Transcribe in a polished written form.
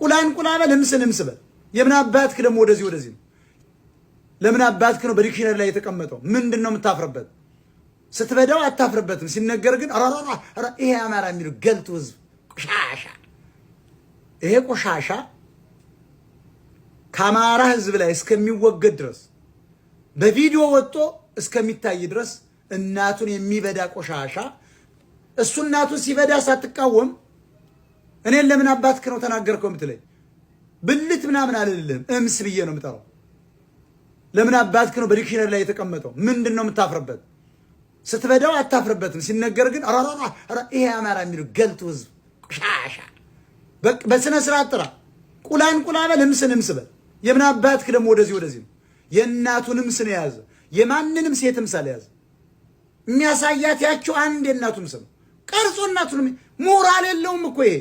ቁላን ቁላ በል ህምስ በል የምን አባትክ ደግሞ ወደዚህ ነው ለምን አባትክ ነው በዲክሽነሪ ላይ የተቀመጠው ምንድነው የምታፍርበት ስትበዳው አታፍርበትም ሲነገር ግን አራ ይሄ አማራ የሚለው ገልቱ ህዝብ ቆሻሻ ይሄ ቆሻሻ ከአማራ ህዝብ ላይ እስከሚወገድ ድረስ በቪዲዮ ወጥቶ እስከሚታይ ድረስ እናቱን የሚበዳ ቆሻሻ እሱ እናቱን ሲበዳ ሳትቃወም እኔን ለምን አባትክ ነው ተናገርከው የምትለኝ ብልት ምናምን አልልህም እምስ ብዬ ነው የምጠራው ለምን አባትክ ነው በዲክሽነሪ ላይ የተቀመጠው ምንድነው የምታፍርበት ስትበዳው አታፍርበትም ሲነገር ግን አራ ይሄ አማራ የሚለው ገልቱ ህዝብ ቆሻሻ በስነ ስርዓት ጥራ ቁላን ቁላ በል ህምስ በል የምን አባትክ ደግሞ ወደዚህ ነው የእናቱንም ስም ያዘ የማንንም ሴትም ሳልያዘ የሚያሳያት ያቸው አንድ የእናቱም ስም ቀርጾ እናቱንም ሞራል የለውም እኮ ይሄ